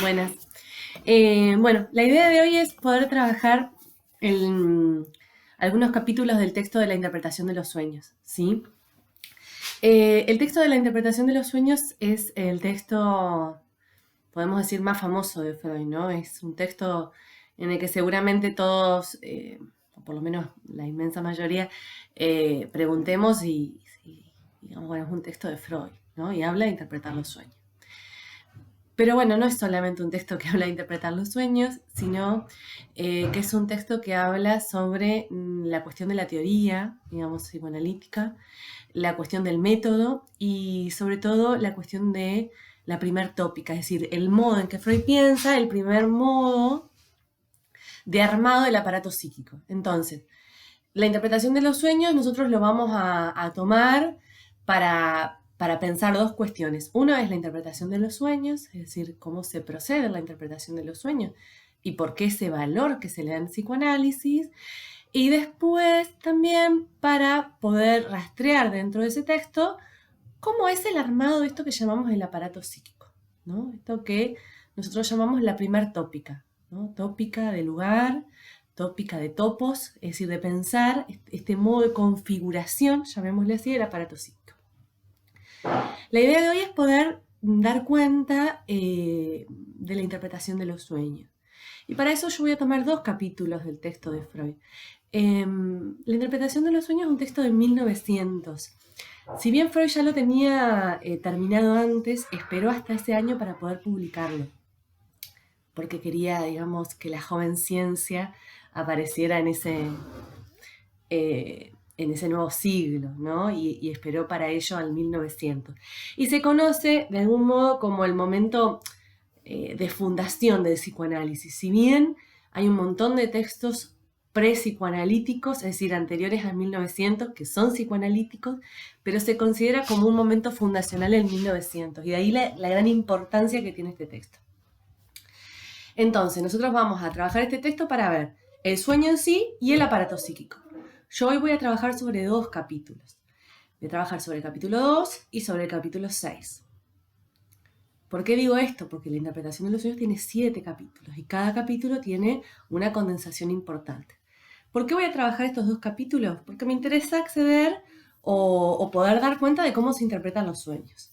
Buenas. Bueno, la idea de hoy es poder trabajar en algunos capítulos del texto de la interpretación de los sueños, ¿sí? El texto de la interpretación de los sueños es el texto, podemos decir, más famoso de Freud, ¿no? Es un texto en el que seguramente todos, o por lo menos la inmensa mayoría, preguntemos y digamos, bueno, es un texto de Freud, ¿no? Y habla de interpretar los sueños. Pero bueno, no es solamente un texto que habla de interpretar los sueños, sino que es un texto que habla sobre la cuestión de la teoría, digamos, psicoanalítica, la cuestión del método y sobre todo la cuestión de la primer tópica, es decir, el modo en que Freud piensa, el primer modo de armado del aparato psíquico. Entonces, la interpretación de los sueños nosotros lo vamos a tomar para pensar dos cuestiones. Una es la interpretación de los sueños, es decir, cómo se procede en la interpretación de los sueños y por qué ese valor que se le da en psicoanálisis. Y después también para poder rastrear dentro de ese texto cómo es el armado de esto que llamamos el aparato psíquico, ¿no? Esto que nosotros llamamos la primer tópica, ¿no? Tópica de lugar, tópica de topos, es decir, de pensar este modo de configuración, llamémosle así, del aparato psíquico. La idea de hoy es poder dar cuenta de la interpretación de los sueños. Y para eso yo voy a tomar dos capítulos del texto de Freud. La interpretación de los sueños es un texto de 1900. Si bien Freud ya lo tenía terminado antes, esperó hasta ese año para poder publicarlo, porque quería, digamos, que la joven ciencia apareciera en ese nuevo siglo, ¿no? Y esperó para ello al 1900. Y se conoce de algún modo como el momento de fundación del psicoanálisis. Si bien hay un montón de textos pre-psicoanalíticos, es decir, anteriores a 1900, que son psicoanalíticos, pero se considera como un momento fundacional en 1900, y de ahí la gran importancia que tiene este texto. Entonces, nosotros vamos a trabajar este texto para ver el sueño en sí y el aparato psíquico. Yo hoy voy a trabajar sobre dos capítulos. Voy a trabajar sobre el capítulo 2 y sobre el capítulo 6. ¿Por qué digo esto? Porque la interpretación de los sueños tiene 7 capítulos y cada capítulo tiene una condensación importante. ¿Por qué voy a trabajar estos dos capítulos? Porque me interesa acceder o poder dar cuenta de cómo se interpretan los sueños.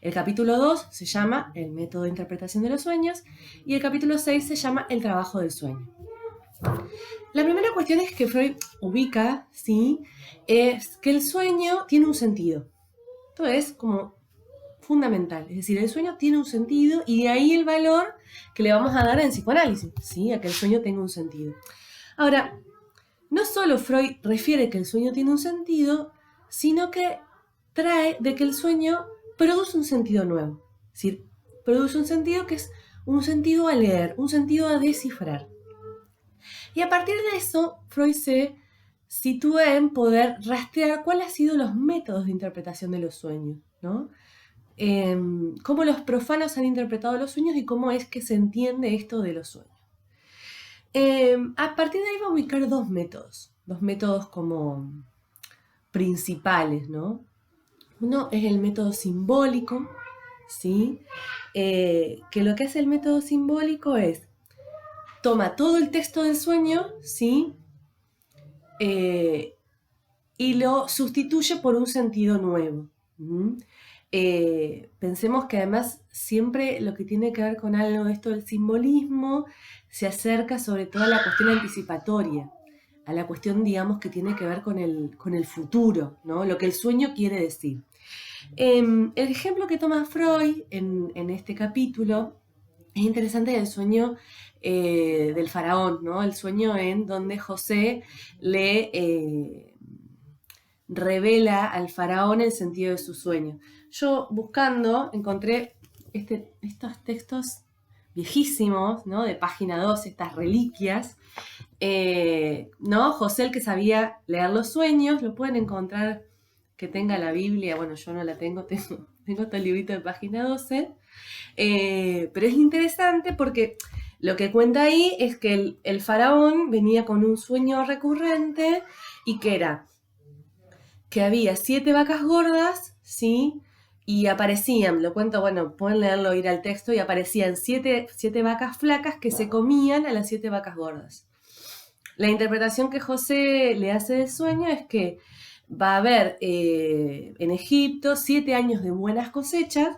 El capítulo 2 se llama El método de interpretación de los sueños y el capítulo 6 se llama El trabajo del sueño. La primera cuestión es que Freud ubica, ¿sí? Es que el sueño tiene un sentido. Esto es como fundamental. Es decir, el sueño tiene un sentido y de ahí el valor que le vamos a dar en psicoanálisis, ¿sí? A que el sueño tenga un sentido. Ahora, no solo Freud refiere que el sueño tiene un sentido, sino que trae de que el sueño produce un sentido nuevo. Es decir, produce un sentido que es un sentido a leer, un sentido a descifrar. Y a partir de eso, Freud se sitúa en poder rastrear cuáles han sido los métodos de interpretación de los sueños, ¿no? Cómo los profanos han interpretado los sueños y cómo es que se entiende esto de los sueños. A partir de ahí va a ubicar dos métodos como principales, ¿no? Uno es el método simbólico, ¿sí? Que lo que hace el método simbólico es, toma todo el texto del sueño, ¿sí? Y lo sustituye por un sentido nuevo. Pensemos que además siempre lo que tiene que ver con algo de esto del simbolismo se acerca sobre todo a la cuestión anticipatoria, a la cuestión, digamos, que tiene que ver con el futuro, ¿no? Lo que el sueño quiere decir. El ejemplo que toma Freud en este capítulo es interesante, el sueño del faraón, ¿no? El sueño en donde José le revela al faraón el sentido de su sueño. Yo buscando encontré estos textos viejísimos, ¿no? De página 2, estas reliquias, ¿no? José, el que sabía leer los sueños, lo pueden encontrar que tenga la Biblia, bueno, yo no la tengo, tengo este librito de página 12, pero es interesante porque lo que cuenta ahí es que el faraón venía con un sueño recurrente y que era que había 7 vacas gordas, ¿sí? y aparecían, lo cuento, bueno, pueden leerlo, ir al texto, y aparecían siete vacas flacas que se comían a las 7 vacas gordas. La interpretación que José le hace del sueño es que va a haber en Egipto 7 años de buenas cosechas,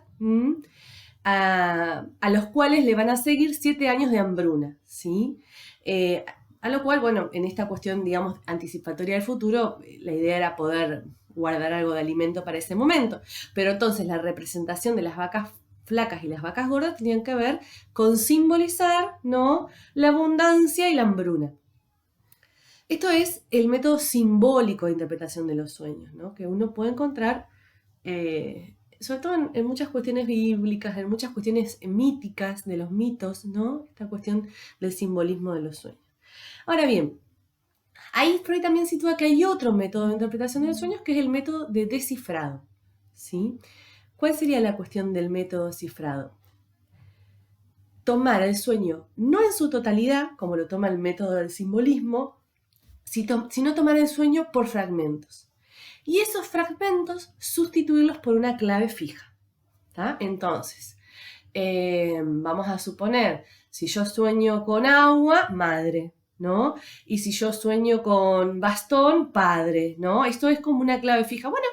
a los cuales le van a seguir 7 años de hambruna, ¿sí? A lo cual, bueno, en esta cuestión, digamos, anticipatoria del futuro, la idea era poder guardar algo de alimento para ese momento. Pero entonces la representación de las vacas flacas y las vacas gordas tenían que ver con simbolizar, ¿no?, la abundancia y la hambruna. Esto es el método simbólico de interpretación de los sueños, ¿no?, que uno puede encontrar, sobre todo en muchas cuestiones bíblicas, en muchas cuestiones míticas de los mitos, ¿no?, esta cuestión del simbolismo de los sueños. Ahora bien, ahí Freud también sitúa que hay otro método de interpretación de los sueños, que es el método de descifrado, ¿sí? ¿Cuál sería la cuestión del método descifrado? Tomar el sueño no en su totalidad, como lo toma el método del simbolismo, sino tomar el sueño por fragmentos. Y esos fragmentos sustituirlos por una clave fija, ¿tá? Entonces, vamos a suponer, si yo sueño con agua, madre, ¿no? Y si yo sueño con bastón, padre, ¿no? Esto es como una clave fija. Bueno,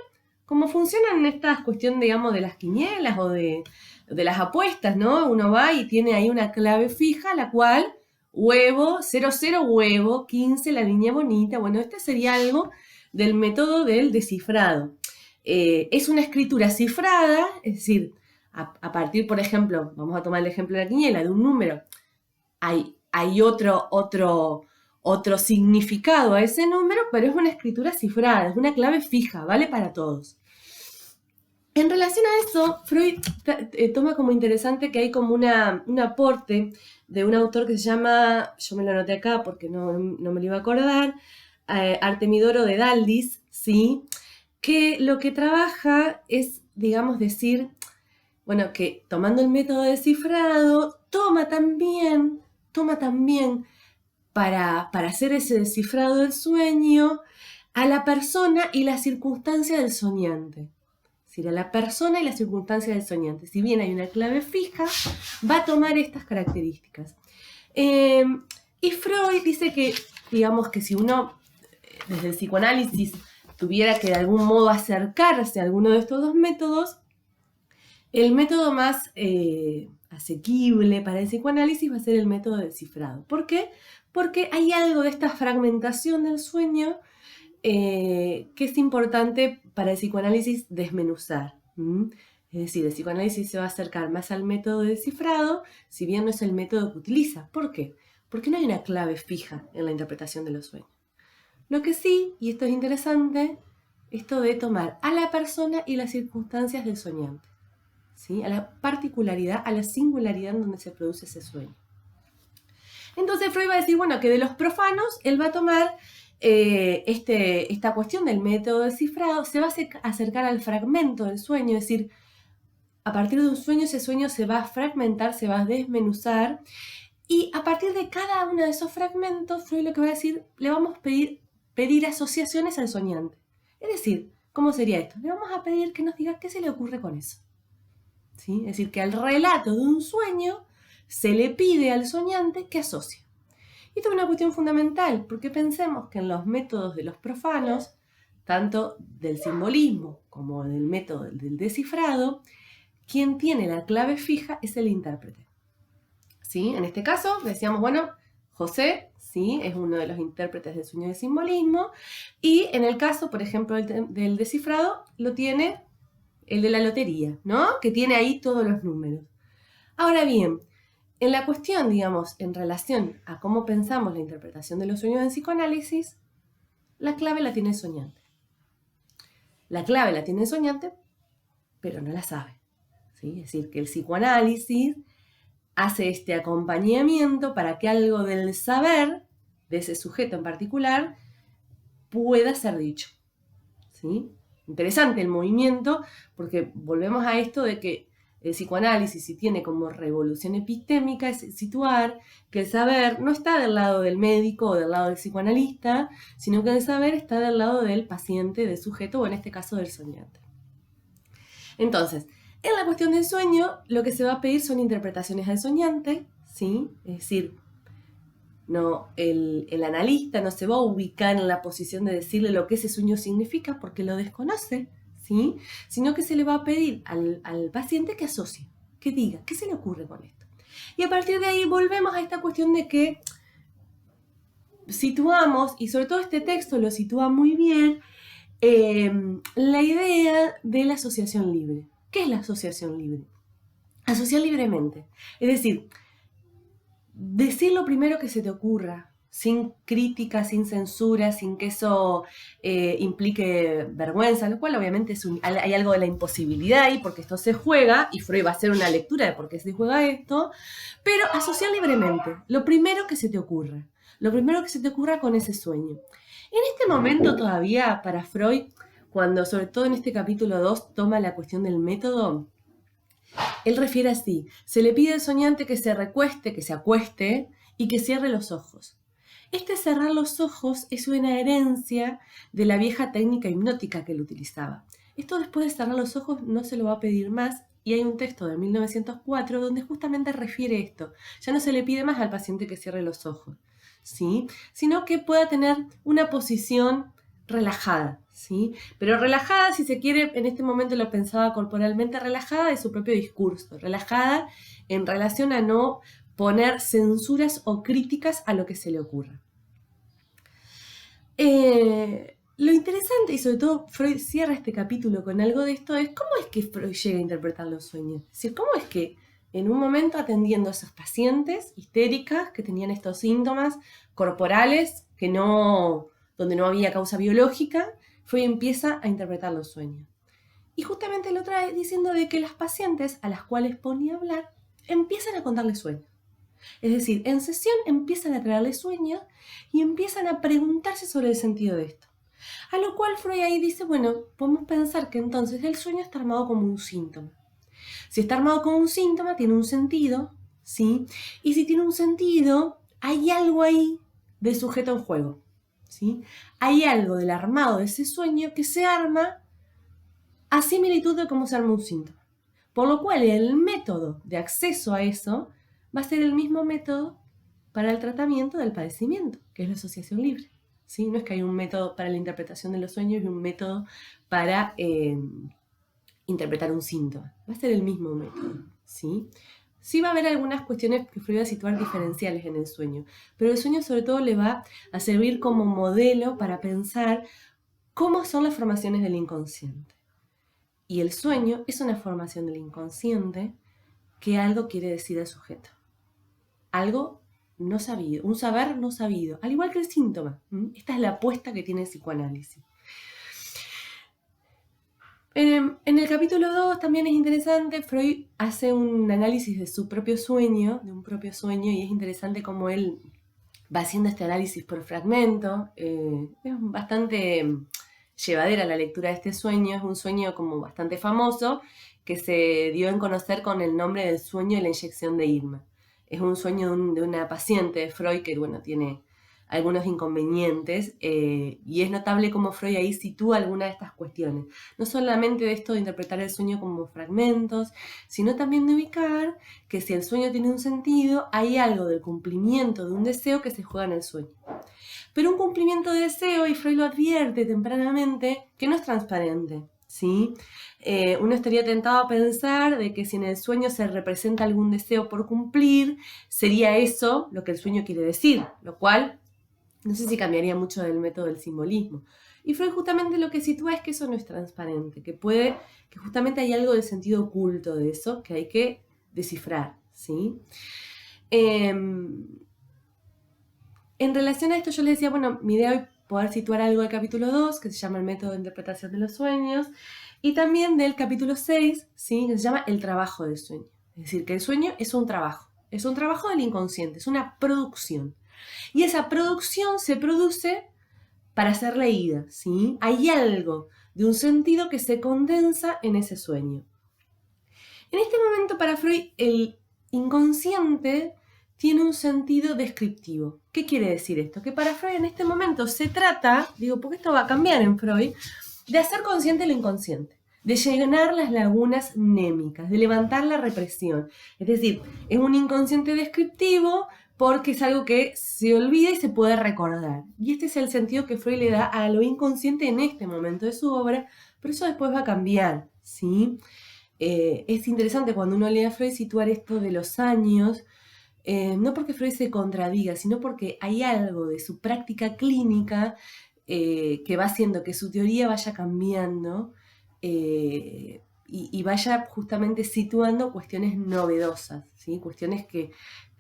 como funcionan en estas cuestiones, digamos, de las quinielas o de las apuestas, ¿no? Uno va y tiene ahí una clave fija, la cual, huevo, 00 huevo, 15 la niña bonita. Bueno, este sería algo del método del descifrado. Es una escritura cifrada, es decir, a partir, por ejemplo, vamos a tomar el ejemplo de la quiniela, de un número, hay otro significado a ese número, pero es una escritura cifrada, es una clave fija, vale para todos. En relación a eso, Freud toma como interesante que hay como un aporte de un autor que se llama, yo me lo anoté acá porque no me lo iba a acordar, Artemidoro de Daldis, ¿sí?, que lo que trabaja es, digamos, decir, bueno, que tomando el método de descifrado, toma también para hacer ese descifrado del sueño a la persona y la circunstancia del soñante. Es decir, a la persona y la circunstancia del soñante. Si bien hay una clave fija, va a tomar estas características. Y Freud dice que, digamos, que si uno, desde el psicoanálisis, tuviera que de algún modo acercarse a alguno de estos dos métodos, el método más asequible para el psicoanálisis va a ser el método descifrado. ¿Por qué? Porque hay algo de esta fragmentación del sueño que es importante para el psicoanálisis desmenuzar. Es decir, el psicoanálisis se va a acercar más al método descifrado, si bien no es el método que utiliza. ¿Por qué? Porque no hay una clave fija en la interpretación de los sueños. Lo que sí, y esto es interesante, esto de tomar a la persona y las circunstancias del soñante, ¿sí?, a la particularidad, a la singularidad en donde se produce ese sueño. Entonces Freud va a decir, bueno, que de los profanos él va a tomar esta cuestión del método descifrado, se va a acercar al fragmento del sueño, es decir, a partir de un sueño, ese sueño se va a fragmentar, se va a desmenuzar, y a partir de cada uno de esos fragmentos, Freud lo que va a decir, le vamos a pedir asociaciones al soñante. Es decir, ¿cómo sería esto? Le vamos a pedir que nos diga qué se le ocurre con eso, ¿sí? Es decir, que al relato de un sueño se le pide al soñante que asocie. Y esto es una cuestión fundamental, porque pensemos que en los métodos de los profanos, tanto del simbolismo como del método del descifrado, quien tiene la clave fija es el intérprete, ¿sí? En este caso, decíamos, bueno, José, ¿sí?, es uno de los intérpretes del sueño de simbolismo, y en el caso, por ejemplo, del descifrado, lo tiene el de la lotería, ¿no?, que tiene ahí todos los números. Ahora bien, en la cuestión, digamos, en relación a cómo pensamos la interpretación de los sueños en psicoanálisis, la clave la tiene el soñante. La clave la tiene el soñante, pero no la sabe, ¿sí? Es decir, que el psicoanálisis hace este acompañamiento para que algo del saber de ese sujeto en particular pueda ser dicho, ¿sí? Interesante el movimiento, porque volvemos a esto de que el psicoanálisis, si tiene como revolución epistémica, es situar que el saber no está del lado del médico o del lado del psicoanalista, sino que el saber está del lado del paciente, del sujeto, o en este caso del soñante. Entonces, en la cuestión del sueño, lo que se va a pedir son interpretaciones al soñante, ¿sí? Es decir, no, el analista no se va a ubicar en la posición de decirle lo que ese sueño significa porque lo desconoce, ¿sí? Sino que se le va a pedir al paciente que asocie, que diga, ¿qué se le ocurre con esto? Y a partir de ahí volvemos a esta cuestión de que situamos, y sobre todo este texto lo sitúa muy bien, la idea de la asociación libre. ¿Qué es la asociación libre? Asociar libremente. Es decir, decir lo primero que se te ocurra, sin crítica, sin censura, sin que eso implique vergüenza, lo cual obviamente hay algo de la imposibilidad ahí, porque esto se juega, y Freud va a hacer una lectura de por qué se juega esto, pero asociar libremente, lo primero que se te ocurra, lo primero que se te ocurra con ese sueño. En este momento todavía, para Freud, cuando sobre todo en este capítulo 2 toma la cuestión del método, él refiere así: se le pide al soñante que se recueste, que se acueste y que cierre los ojos. Este cerrar los ojos es una herencia de la vieja técnica hipnótica que él utilizaba. Esto después de cerrar los ojos no se lo va a pedir más, y hay un texto de 1904 donde justamente refiere esto. Ya no se le pide más al paciente que cierre los ojos, ¿sí? Sino que pueda tener una posición relajada, ¿sí? Pero relajada, si se quiere, en este momento lo pensaba corporalmente, relajada de su propio discurso, relajada en relación a no poner censuras o críticas a lo que se le ocurra. Lo interesante, y sobre todo Freud cierra este capítulo con algo de esto, es cómo es que Freud llega a interpretar los sueños. Es decir, cómo es que en un momento atendiendo a esas pacientes histéricas que tenían estos síntomas corporales donde no había causa biológica, Freud empieza a interpretar los sueños. Y justamente lo trae diciendo de que las pacientes a las cuales ponía a hablar empiezan a contarle sueños. Es decir, en sesión empiezan a traerle sueños y empiezan a preguntarse sobre el sentido de esto. A lo cual Freud ahí dice, bueno, podemos pensar que entonces el sueño está armado como un síntoma. Si está armado como un síntoma, tiene un sentido, ¿sí? Y si tiene un sentido, hay algo ahí de sujeto en juego, ¿sí? Hay algo del armado de ese sueño que se arma a similitud de cómo se arma un síntoma. Por lo cual el método de acceso a eso va a ser el mismo método para el tratamiento del padecimiento, que es la asociación libre, ¿sí? No es que hay un método para la interpretación de los sueños y un método para interpretar un síntoma. Va a ser el mismo método, ¿sí? Sí va a haber algunas cuestiones que Freud va a situar diferenciales en el sueño, pero el sueño sobre todo le va a servir como modelo para pensar cómo son las formaciones del inconsciente. Y el sueño es una formación del inconsciente que algo quiere decir al sujeto. Algo no sabido, un saber no sabido, al igual que el síntoma. Esta es la apuesta que tiene el psicoanálisis. En el capítulo 2 también es interesante, Freud hace un análisis de su propio sueño, de un propio sueño, y es interesante cómo él va haciendo este análisis por fragmento. Es bastante llevadera la lectura de este sueño, es un sueño como bastante famoso, que se dio en conocer con el nombre del sueño de la inyección de Irma. Es un sueño de una paciente de Freud que, bueno, tiene algunos inconvenientes, y es notable cómo Freud ahí sitúa algunas de estas cuestiones. No solamente de esto de interpretar el sueño como fragmentos, sino también de ubicar que si el sueño tiene un sentido, hay algo del cumplimiento de un deseo que se juega en el sueño. Pero un cumplimiento de deseo, y Freud lo advierte tempranamente, que no es transparente, ¿sí? Uno estaría tentado a pensar de que si en el sueño se representa algún deseo por cumplir, sería eso lo que el sueño quiere decir, lo cual no sé si cambiaría mucho del método del simbolismo. Y Freud justamente lo que sitúa es que eso no es transparente, que justamente hay algo del sentido oculto de eso que hay que descifrar, ¿sí? En relación a esto yo les decía, bueno, mi idea hoy es poder situar algo del capítulo 2, que se llama el método de interpretación de los sueños, y también del capítulo 6, ¿sí? Que se llama el trabajo del sueño. Es decir, que el sueño es un trabajo del inconsciente, es una producción. Y esa producción se produce para ser leída, ¿sí? Hay algo de un sentido que se condensa en ese sueño. En este momento, para Freud, el inconsciente tiene un sentido descriptivo. ¿Qué quiere decir esto? Que para Freud en este momento se trata, porque esto va a cambiar en Freud, de hacer consciente lo inconsciente. de llenar las lagunas némicas, de levantar la represión. Es decir, es un inconsciente descriptivo porque es algo que se olvida y se puede recordar. Y este es el sentido que Freud le da a lo inconsciente en este momento de su obra, pero eso después va a cambiar, ¿sí? Es interesante cuando uno lee a Freud situar esto de los años, no porque Freud se contradiga, sino porque hay algo de su práctica clínica que va haciendo que su teoría vaya cambiando y vaya justamente situando cuestiones novedosas, ¿sí? Cuestiones que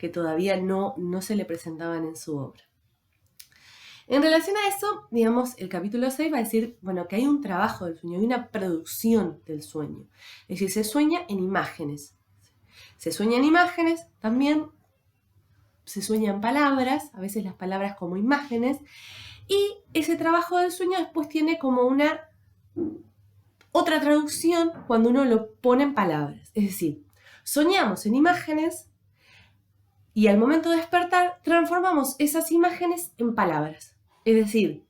todavía no se le presentaban en su obra. En relación a eso, digamos, el capítulo 6 va a decir, bueno, que hay un trabajo del sueño, hay una producción del sueño. Es decir, se sueña en imágenes. Se sueña en imágenes, también se sueña en palabras, a veces las palabras como imágenes, y ese trabajo del sueño después tiene como una otra traducción cuando uno lo pone en palabras. Es decir, soñamos en imágenes y al momento de despertar transformamos esas imágenes en palabras. Es decir,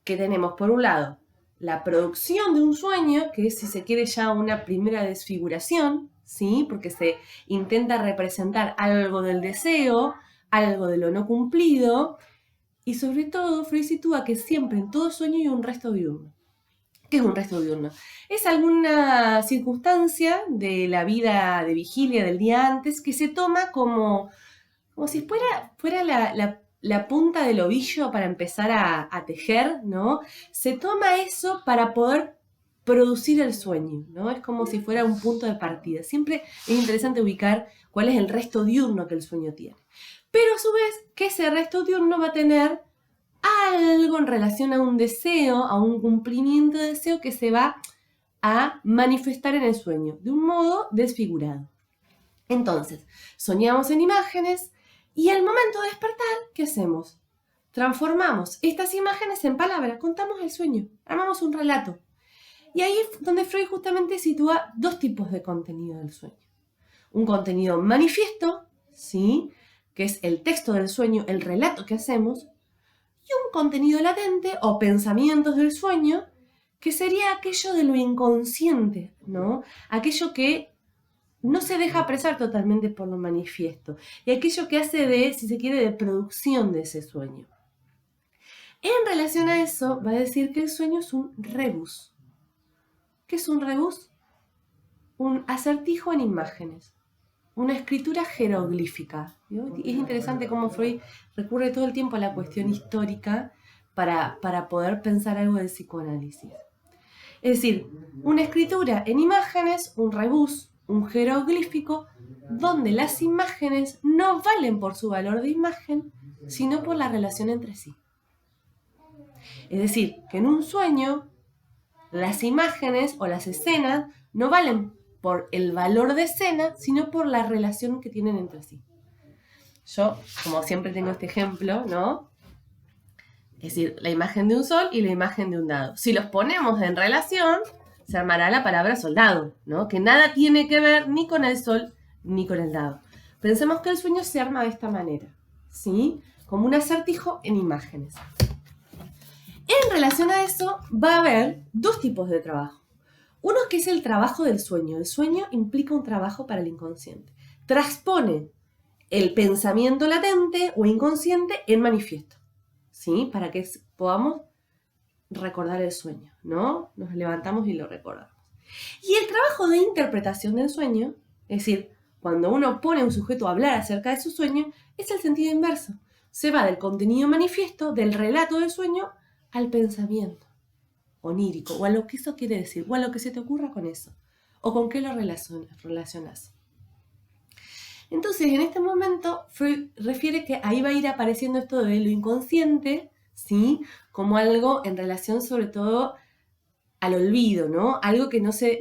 que tenemos por un lado la producción de un sueño, que es, si se quiere, ya una primera desfiguración, ¿sí? Porque se intenta representar algo del deseo, algo de lo no cumplido, y sobre todo Freud sitúa que siempre en todo sueño hay un resto diurno. ¿Qué es un resto diurno? Es alguna circunstancia de la vida de vigilia del día antes que se toma como si fuera la punta del ovillo para empezar a tejer, ¿no? Se toma eso para poder producir el sueño, ¿no? Es como si fuera un punto de partida. Siempre es interesante ubicar cuál es el resto diurno que el sueño tiene. Pero a su vez, que ese resto diurno va a tener algo en relación a un deseo, a un cumplimiento de deseo que se va a manifestar en el sueño, de un modo desfigurado. Entonces, soñamos en imágenes y al momento de despertar, ¿qué hacemos? Transformamos estas imágenes en palabras, contamos el sueño, armamos un relato. Y ahí es donde Freud justamente sitúa dos tipos de contenido del sueño. Un contenido manifiesto, ¿sí? Que es el texto del sueño, el relato que hacemos, y un contenido latente o pensamientos del sueño, que sería aquello de lo inconsciente, ¿no? Aquello que no se deja apresar totalmente por lo manifiesto, y aquello que hace de, si se quiere, de producción de ese sueño. En relación a eso, va a decir que el sueño es un rebus. ¿Qué es un rebus? Un acertijo en imágenes, una escritura jeroglífica. Es interesante cómo Freud recurre todo el tiempo a la cuestión histórica para poder pensar algo del psicoanálisis. Es decir, una escritura en imágenes, un rebus, un jeroglífico, donde las imágenes no valen por su valor de imagen, sino por la relación entre sí. Es decir, que en un sueño, las imágenes o las escenas no valen por el valor de escena, sino por la relación que tienen entre sí. Yo, como siempre, tengo este ejemplo, ¿no? Es decir, la imagen de un sol y la imagen de un dado. Si los ponemos en relación, se armará la palabra soldado, ¿no? Que nada tiene que ver ni con el sol ni con el dado. Pensemos que el sueño se arma de esta manera, ¿sí? Como un acertijo en imágenes. En relación a eso, va a haber dos tipos de trabajo. Uno que es el trabajo del sueño. El sueño implica un trabajo para el inconsciente. Transpone el pensamiento latente o inconsciente en manifiesto, ¿sí? Para que podamos recordar el sueño, ¿no? Nos levantamos y lo recordamos. Y el trabajo de interpretación del sueño, es decir, cuando uno pone a un sujeto a hablar acerca de su sueño, es el sentido inverso. Se va del contenido manifiesto, del relato del sueño, al pensamiento onírico, o a lo que eso quiere decir, o a lo que se te ocurra con eso, o con qué lo relacionas. Entonces, en este momento, Freud refiere que ahí va a ir apareciendo esto de lo inconsciente, ¿sí? Como algo en relación sobre todo al olvido, ¿no? Algo que no se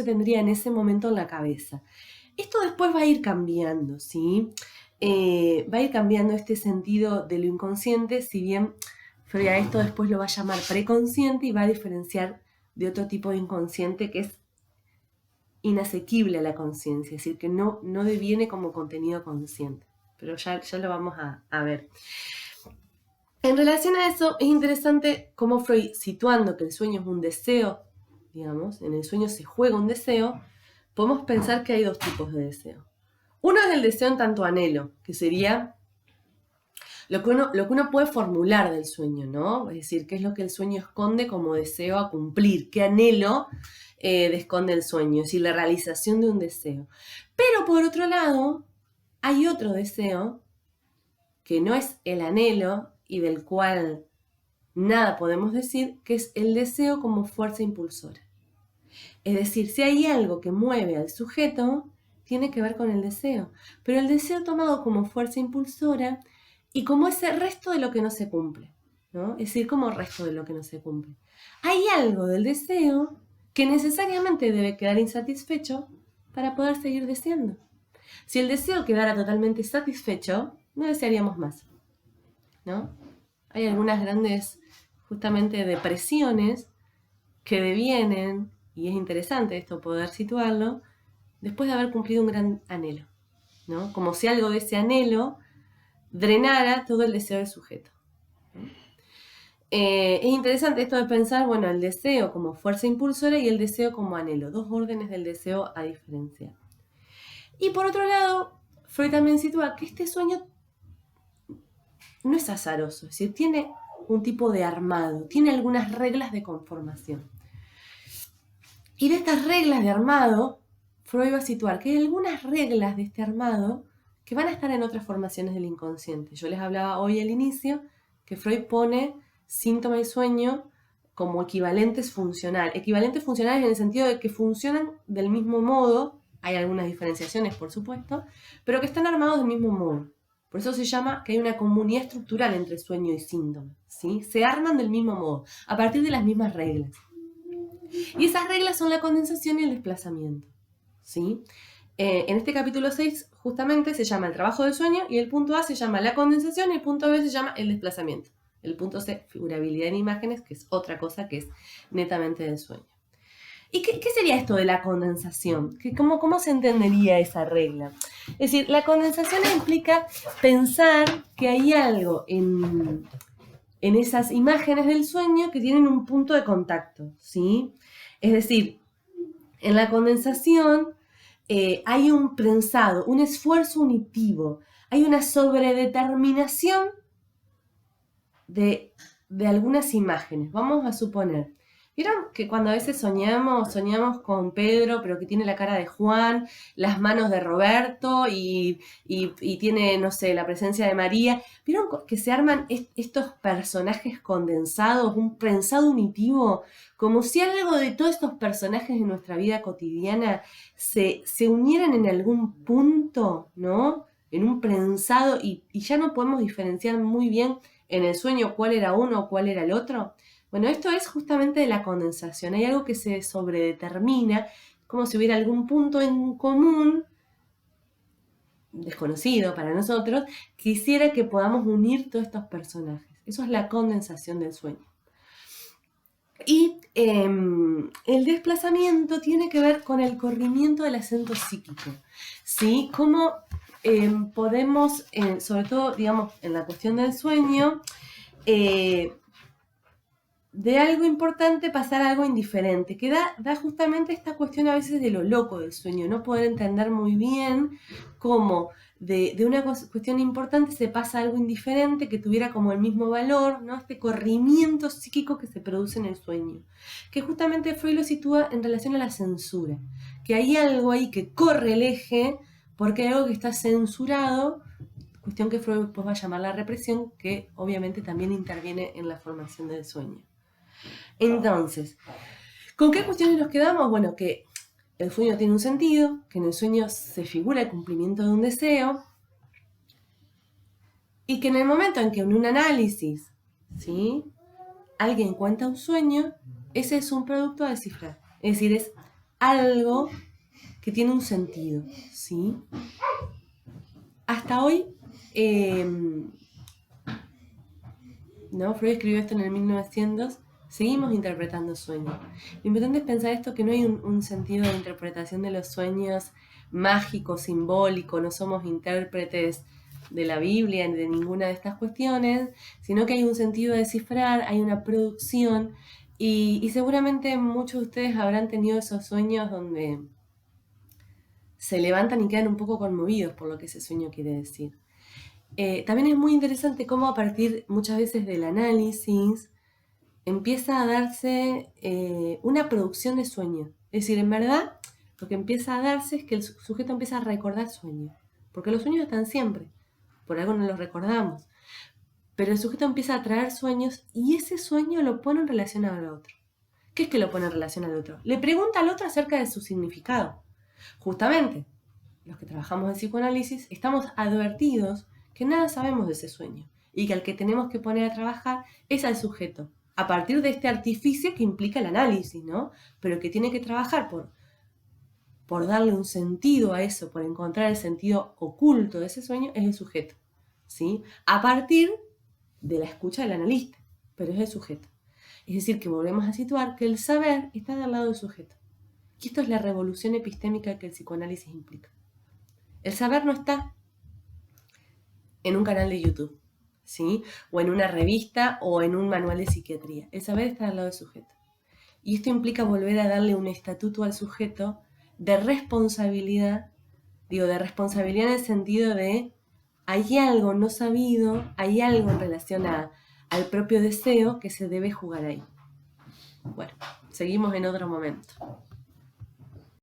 tendría en ese momento en la cabeza. Esto después va a ir cambiando, ¿sí? Va a ir cambiando este sentido de lo inconsciente, si bien Freud a esto después lo va a llamar preconsciente y va a diferenciar de otro tipo de inconsciente que es inasequible a la conciencia, es decir, que no deviene como contenido consciente. Pero ya lo vamos a ver. En relación a eso, es interesante cómo Freud, situando que el sueño es un deseo, digamos, en el sueño se juega un deseo, podemos pensar que hay dos tipos de deseo. Uno es el deseo en tanto anhelo, que sería lo que uno puede formular del sueño, ¿no? Es decir, qué es lo que el sueño esconde como deseo a cumplir, qué anhelo esconde el sueño, es decir, la realización de un deseo. Pero por otro lado, hay otro deseo que no es el anhelo y del cual nada podemos decir, que es el deseo como fuerza impulsora. Es decir, si hay algo que mueve al sujeto, tiene que ver con el deseo. Pero el deseo tomado como fuerza impulsora y como ese resto de lo que no se cumple, ¿no? Es decir, como resto de lo que no se cumple. Hay algo del deseo que necesariamente debe quedar insatisfecho para poder seguir deseando. Si el deseo quedara totalmente satisfecho, no desearíamos más, ¿no? Hay algunas grandes, justamente, depresiones que devienen, y es interesante esto poder situarlo, después de haber cumplido un gran anhelo, ¿no? Como si algo de ese anhelo drenara todo el deseo del sujeto. Es interesante esto de pensar, bueno, el deseo como fuerza impulsora y el deseo como anhelo, dos órdenes del deseo a diferenciar. Y por otro lado, Freud también sitúa que este sueño no es azaroso, es decir, tiene un tipo de armado, tiene algunas reglas de conformación. Y de estas reglas de armado, Freud va a situar que hay algunas reglas de este armado que van a estar en otras formaciones del inconsciente. Yo les hablaba hoy al inicio que Freud pone síntoma y sueño como equivalentes funcionales. Equivalentes funcionales en el sentido de que funcionan del mismo modo, hay algunas diferenciaciones por supuesto, pero que están armados del mismo modo. Por eso se llama que hay una comunidad estructural entre sueño y síntoma, ¿sí? Se arman del mismo modo, a partir de las mismas reglas. Y esas reglas son la condensación y el desplazamiento, ¿sí? En este capítulo 6 justamente se llama el trabajo del sueño y el punto A se llama la condensación y el punto B se llama el desplazamiento. El punto C, figurabilidad en imágenes, que es otra cosa que es netamente del sueño. ¿Y qué sería esto de la condensación? ¿Cómo se entendería esa regla? Es decir, la condensación implica pensar que hay algo en esas imágenes del sueño que tienen un punto de contacto, ¿sí? Es decir, en la condensación hay un prensado, un esfuerzo unitivo, hay una sobredeterminación de algunas imágenes. Vamos a suponer, ¿vieron que cuando a veces soñamos con Pedro, pero que tiene la cara de Juan, las manos de Roberto y tiene, no sé, la presencia de María? ¿Vieron que se arman estos personajes condensados, un prensado unitivo? Como si algo de todos estos personajes de nuestra vida cotidiana se unieran en algún punto, ¿no? En un prensado y ya no podemos diferenciar muy bien en el sueño cuál era uno o cuál era el otro. Bueno, esto es justamente de la condensación. Hay algo que se sobredetermina, como si hubiera algún punto en común, desconocido para nosotros, que hiciera que podamos unir todos estos personajes. Eso es la condensación del sueño. Y el desplazamiento tiene que ver con el corrimiento del acento psíquico, ¿sí? Cómo podemos, sobre todo, digamos, en la cuestión del sueño, de algo importante pasar a algo indiferente, que da justamente esta cuestión a veces de lo loco del sueño, no poder entender muy bien cómo de una cuestión importante se pasa a algo indiferente que tuviera como el mismo valor, ¿no? Este corrimiento psíquico que se produce en el sueño, que justamente Freud lo sitúa en relación a la censura, que hay algo ahí que corre el eje porque hay algo que está censurado, cuestión que Freud después va a llamar la represión, que obviamente también interviene en la formación del sueño. Entonces, ¿con qué cuestiones nos quedamos? Bueno, que el sueño tiene un sentido, que en el sueño se figura el cumplimiento de un deseo y que en el momento en que en un análisis, ¿sí?, alguien cuenta un sueño, ese es un producto a descifrar. Es decir, es algo que tiene un sentido, ¿sí? Hasta hoy, ¿no? Freud escribió esto en el 1900. Seguimos interpretando sueños. Lo importante es pensar esto, que no hay un sentido de interpretación de los sueños mágico, simbólico, no somos intérpretes de la Biblia ni de ninguna de estas cuestiones, sino que hay un sentido de descifrar, hay una producción Y seguramente muchos de ustedes habrán tenido esos sueños donde se levantan y quedan un poco conmovidos por lo que ese sueño quiere decir. También es muy interesante cómo a partir muchas veces del análisis empieza a darse una producción de sueños. Es decir, en verdad lo que empieza a darse es que el sujeto empieza a recordar sueños, porque los sueños están siempre, por algo no los recordamos, pero el sujeto empieza a traer sueños y ese sueño lo pone en relación al otro. ¿Qué es que lo pone en relación al otro? Le pregunta al otro acerca de su significado. Justamente, los que trabajamos en psicoanálisis estamos advertidos que nada sabemos de ese sueño y que al que tenemos que poner a trabajar es al sujeto, a partir de este artificio que implica el análisis, ¿no? Pero que tiene que trabajar por darle un sentido a eso, por encontrar el sentido oculto de ese sueño, es el sujeto, ¿sí? A partir de la escucha del analista, pero es el sujeto. Es decir, que volvemos a situar que el saber está del lado del sujeto. Y esto es la revolución epistémica que el psicoanálisis implica. El saber no está en un canal de YouTube, ¿sí? O en una revista o en un manual de psiquiatría. El saber está al lado del sujeto. Y esto implica volver a darle un estatuto al sujeto de responsabilidad, de responsabilidad en el sentido de hay algo no sabido, hay algo en relación al propio deseo que se debe jugar ahí. Bueno, seguimos en otro momento.